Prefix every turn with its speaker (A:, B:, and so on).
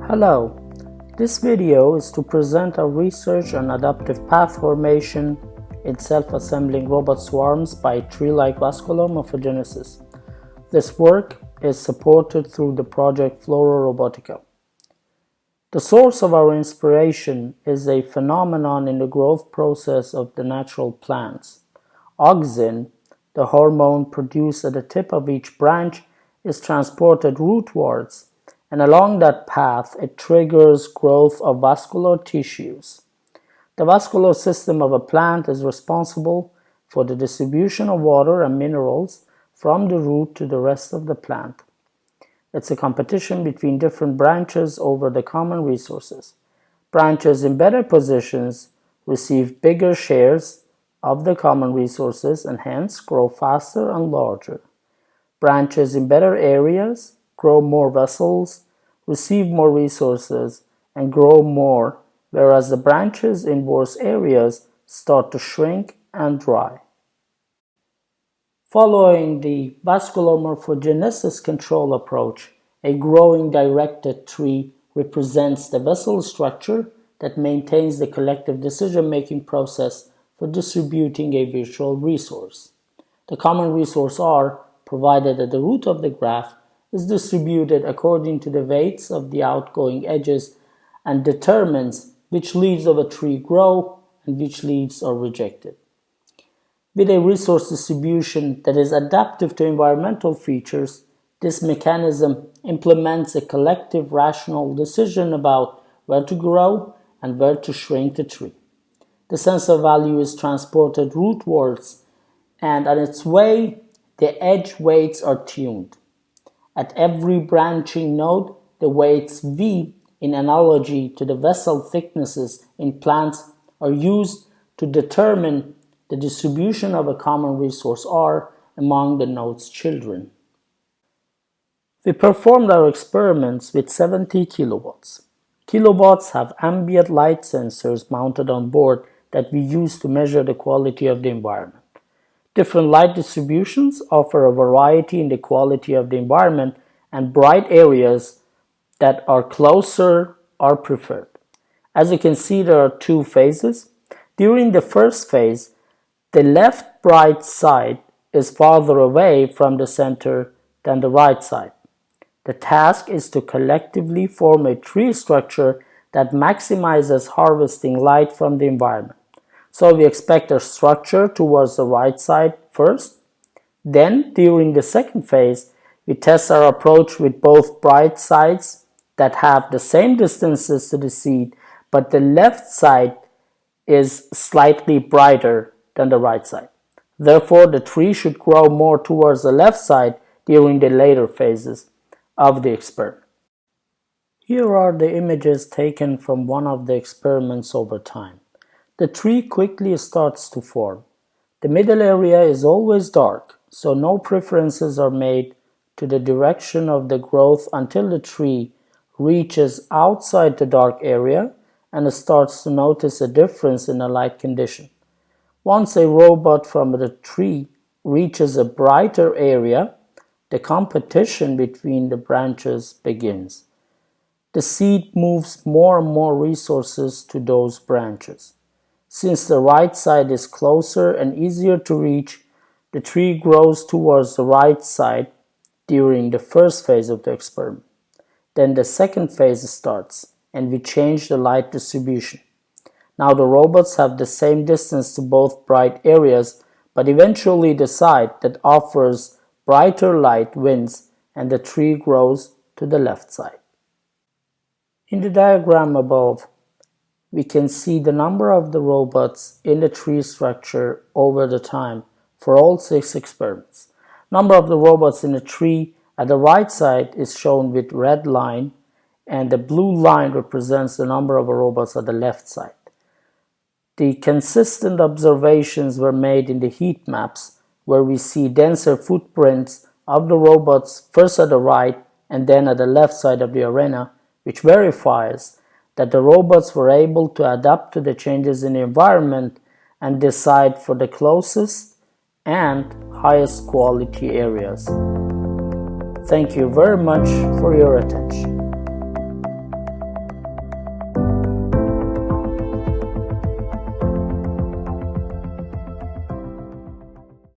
A: Hello, this video is to present our research on adaptive path formation in self-assembling robot swarms by tree-like vascular morphogenesis. This work is supported through the project Flora Robotica. The source of our inspiration is a phenomenon in the growth process of the natural plants. Auxin, the hormone produced at the tip of each branch, is transported rootwards, and along that path it triggers growth of vascular tissues. The vascular system of a plant is responsible for the distribution of water and minerals from the root to the rest of the plant. It's a competition between different branches over the common resources. Branches in better positions receive bigger shares of the common resources and hence grow faster and larger. Branches in better areas grow more vessels, receive more resources, and grow more, whereas the branches in worse areas start to shrink and dry. Following the vascular morphogenesis control approach, a growing directed tree represents the vessel structure that maintains the collective decision-making process for distributing a virtual resource. The common resource R, provided at the root of the graph, is distributed according to the weights of the outgoing edges and determines which leaves of a tree grow and which leaves are rejected. With a resource distribution that is adaptive to environmental features, this mechanism implements a collective rational decision about where to grow and where to shrink the tree. The sensor value is transported rootwards, and on its way, the edge weights are tuned. At every branching node, the weights V, in analogy to the vessel thicknesses in plants, are used to determine the distribution of a common resource R among the node's children. We performed our experiments with 70 kilowatts. Kilowatts have ambient light sensors mounted on board that we use to measure the quality of the environment. Different light distributions offer a variety in the quality of the environment, and bright areas that are closer are preferred. As you can see, there are two phases. During the first phase, the left bright side is farther away from the center than the right side. The task is to collectively form a tree structure that maximizes harvesting light from the environment. So we expect a structure towards the right side first. Then, during the second phase, we test our approach with both bright sides that have the same distances to the seed, but the left side is slightly brighter than the right side. Therefore, the tree should grow more towards the left side during the later phases of the experiment. Here are the images taken from one of the experiments over time. The tree quickly starts to form. The middle area is always dark, so no preferences are made to the direction of the growth until the tree reaches outside the dark area and starts to notice a difference in the light condition. Once a robot from the tree reaches a brighter area, the competition between the branches begins. The seed moves more and more resources to those branches. Since the right side is closer and easier to reach, the tree grows towards the right side during the first phase of the experiment. Then the second phase starts, and we change the light distribution. Now the robots have the same distance to both bright areas, but eventually the side that offers brighter light wins, and the tree grows to the left side. In the diagram above, we can see the number of the robots in the tree structure over the time for all 6 experiments. Number of the robots in the tree at the right side is shown with red line, and the blue line represents the number of robots at the left side. The consistent observations were made in the heat maps, where we see denser footprints of the robots first at the right and then at the left side of the arena, which verifies that the robots were able to adapt to the changes in the environment and decide for the closest and highest quality areas. Thank you very much for your attention.